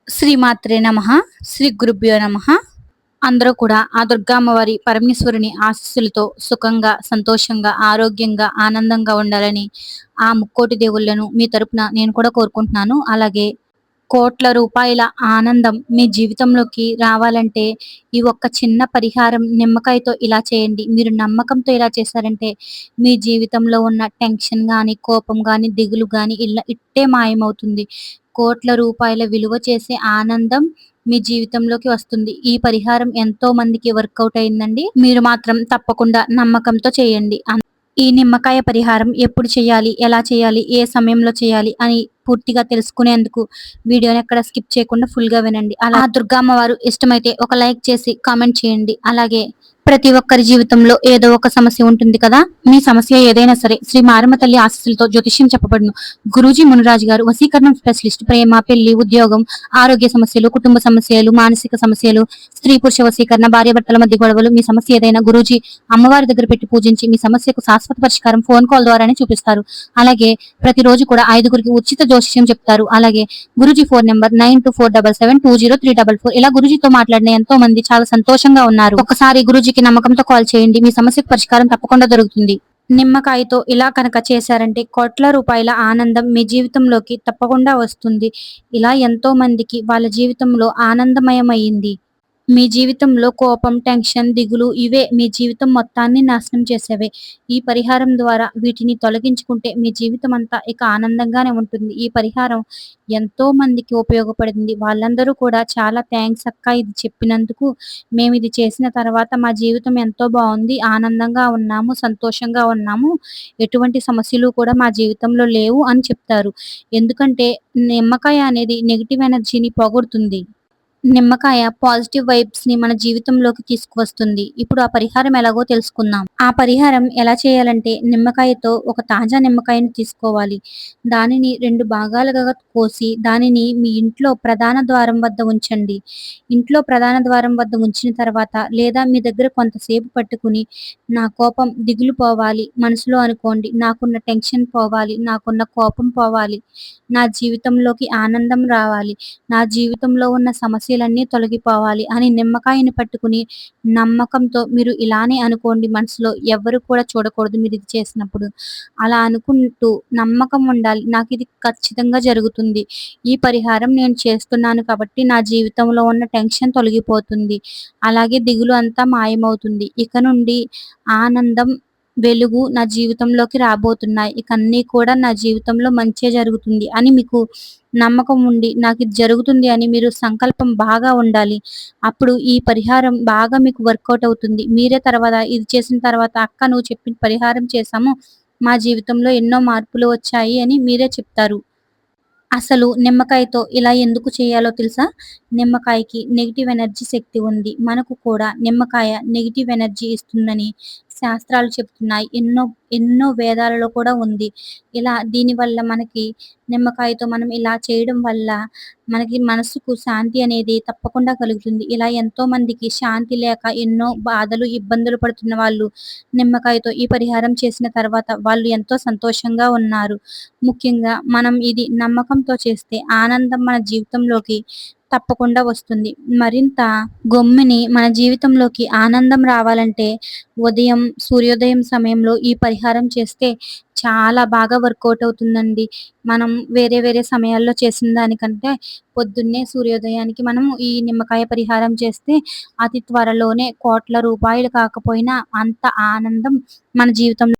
శ్రీమాత్రే నమః. శ్రీ గురుభ్యో నమః. అందరూ కూడా ఆ దుర్గా అమ్మవారి పరమేశ్వరుని ఆశీస్సులతో సుఖంగా, సంతోషంగా, ఆరోగ్యంగా, ఆనందంగా ఉండాలని ఆ ముక్కోటి దేవుళ్ళను మీ తరపున నేను కూడా కోరుకుంటున్నాను. అలాగే కోట్ల రూపాయల ఆనందం మీ జీవితంలోకి రావాలంటే ఈ ఒక్క చిన్న పరిహారం నిమ్మకాయతో ఇలా చేయండి. మీరు నమ్మకంతో ఇలా చేశారంటే మీ జీవితంలో ఉన్న టెన్షన్ గాని, కోపం గాని, దిగులు గాని ఇలా ఇట్టే మాయమవుతుంది. కోట్ల రూపాయల విలువ చేసే ఆనందం మీ జీవితంలోకి వస్తుంది. ఈ పరిహారం ఎంతో మందికి వర్కౌట్ అయిందండి. మీరు మాత్రం తప్పకుండా నమ్మకంతో చేయండి. ఈ నిమ్మకాయ పరిహారం ఎప్పుడు చేయాలి, ఎలా చేయాలి, ఏ సమయంలో చేయాలి అని పూర్తిగా తెలుసుకునేందుకు వీడియోని ఎక్కడ స్కిప్ చేయకుండా ఫుల్ గా వినండి. అలా దుర్గా అమ్మవారు ఇష్టమైతే ఒక లైక్ చేసి కామెంట్ చేయండి. అలాగే ప్రతి ఒక్కరి జీవితంలో ఏదో ఒక సమస్య ఉంటుంది కదా. మీ సమస్య ఏదైనా సరే శ్రీ మారమ్మ తల్లి ఆశీస్సులతో జ్యోతిష్యం చెప్పబడును. గురూజీ మునిరాజు గారు వశీకరణం స్పెషలిస్ట్. ప్రేమ, పెళ్లి, ఉద్యోగం, ఆరోగ్య సమస్యలు, కుటుంబ సమస్యలు, మానసిక సమస్యలు, స్త్రీ పురుష వశీకరణ, భార్యాభర్తల మధ్య గొడవలు, మీ సమస్య ఏదైనా గురూజీ అమ్మవారి దగ్గర పెట్టి పూజించి మీ సమస్యకు శాశ్వత పరిష్కారం ఫోన్ కాల్ ద్వారానే చూపిస్తారు. అలాగే ప్రతిరోజు కూడా 5గురికి ఉచిత జ్యోతిష్యం చెప్తారు. అలాగే గురూజీ ఫోన్ నెంబర్ 9247720344. ఇలా గురూజీతో మాట్లాడిన ఎంతో మంది చాలా సంతోషంగా ఉన్నారు. ఒకసారి గురూజీకి నమ్మకంతో కాల్ చేయండి. మీ సమస్యకు పరిష్కారం తప్పకుండా దొరుకుతుంది. నిమ్మకాయతో ఇలా కనుక చేశారంటే కోట్ల రూపాయల ఆనందం మీ జీవితంలోకి తప్పకుండా వస్తుంది. ఇలా ఎంతో మందికి వాళ్ళ జీవితంలో ఆనందమయమైంది. మీ జీవితంలో కోపం, టెన్షన్, దిగులు ఇవే మీ జీవితం మొత్తాన్ని నాశనం చేసేవే. ఈ పరిహారం ద్వారా వీటిని తొలగించుకుంటే మీ జీవితం అంతా ఇక ఆనందంగానే ఉంటుంది. ఈ పరిహారం ఎంతో మందికి ఉపయోగపడింది. వాళ్ళందరూ కూడా చాలా థ్యాంక్స్ అక్క ఇది చెప్పినందుకు. మేము ఇది చేసిన తర్వాత మా జీవితం ఎంతో బాగుంది. ఆనందంగా ఉన్నాము, సంతోషంగా ఉన్నాము. ఎటువంటి సమస్యలు కూడా మా జీవితంలో లేవు అని చెప్తారు. ఎందుకంటే నిమ్మకాయ అనేది నెగెటివ్ ఎనర్జీని పోగొడుతుంది. నిమ్మకాయ పాజిటివ్ వైబ్స్ ని మన జీవితంలోకి తీసుకువస్తుంది. ఇప్పుడు ఆ పరిహారం ఎలాగో తెలుసుకుందాం. ఆ పరిహారం ఎలా చేయాలంటే నిమ్మకాయతో ఒక తాజా నిమ్మకాయని తీసుకోవాలి. దానిని 2 భాగాలుగా కోసి దానిని మీ ఇంట్లో ప్రధాన ద్వారం వద్ద ఉంచండి. ఇంట్లో ప్రధాన ద్వారం వద్ద ఉంచిన తర్వాత లేదా మీ దగ్గర కొంతసేపు పట్టుకుని నా కోపం, దిగులు పోవాలి మనసులో అనుకోండి. నాకున్న టెన్షన్ పోవాలి, నాకున్న కోపం పోవాలి, నా జీవితంలోకి ఆనందం రావాలి, నా జీవితంలో ఉన్న సమస్యలన్నీ తొలగిపోవాలి అని నిమ్మకాయని పట్టుకుని నమ్మకంతో మీరు ఇలానే అనుకోండి మనసులో. ఎవ్వరు కూడా చూడకూడదు మీరు ఇది చేసినప్పుడు. అలా అనుకుంటూ నమ్మకం ఉండాలి. నాకిది ఖచ్చితంగా జరుగుతుంది. ఈ పరిహారం నేను చేస్తున్నాను కాబట్టి నా జీవితంలో ఉన్న టెన్షన్ తొలగిపోతుంది. అలాగే దిగులు అంతా మాయమవుతుంది. ఇక నుండి ఆనందం, వెలుగు నా జీవితంలోకి రాబోతున్నాయి. ఇక అన్నీ కూడా నా జీవితంలో మంచే జరుగుతుంది అని మీకు నమ్మకం ఉండి నాకిది జరుగుతుంది అని మీరు సంకల్పం బాగా ఉండాలి. అప్పుడు ఈ పరిహారం బాగా మీకు వర్కౌట్ అవుతుంది. మీరే తర్వాత ఇది చేసిన తర్వాత అక్క నువ్వు చెప్పిన పరిహారం చేశాము. మా జీవితంలో ఎన్నో మార్పులు వచ్చాయి అని మీరే చెప్తారు. అసలు నిమ్మకాయతో ఇలా ఎందుకు చేయాలో తెలుసా? నిమ్మకాయకి నెగెటివ్ ఎనర్జీ శక్తి ఉంది. మనకు కూడా నిమ్మకాయ నెగెటివ్ ఎనర్జీ ఇస్తుందని శాస్త్రాలు చెప్తున్నాయి. ఎన్నో ఎన్నో వేదాలలో కూడా ఉంది. ఇలా దీనివల్ల మనకి నిమ్మకాయతో మనం ఇలా చేయడం వల్ల మనకి మనసుకు శాంతి అనేది తప్పకుండా కలుగుతుంది. ఇలా ఎంతో మందికి శాంతి లేక ఎన్నో బాధలు, ఇబ్బందులు పడుతున్న వాళ్ళు నిమ్మకాయతో ఈ పరిహారం చేసిన తర్వాత వాళ్ళు ఎంతో సంతోషంగా ఉన్నారు. ముఖ్యంగా మనం ఇది నమ్మకంతో చేస్తే ఆనందం మన జీవితంలోకి తప్పకుండా వస్తుంది. మరింత గొమ్మిని మన జీవితంలోకి ఆనందం రావాలంటే ఉదయం, సూర్యోదయం సమయంలో ఈ పరిహారం చేస్తే చాలా బాగా వర్కౌట్ అవుతుందండి. మనం వేరే వేరే సమయాల్లో చేసిన దానికంటే పొద్దున్నే సూర్యోదయానికి మనం ఈ నిమ్మకాయ పరిహారం చేస్తే అతి త్వరలోనే కోట్ల రూపాయలు కాకపోయినా అంత ఆనందం మన జీవితంలో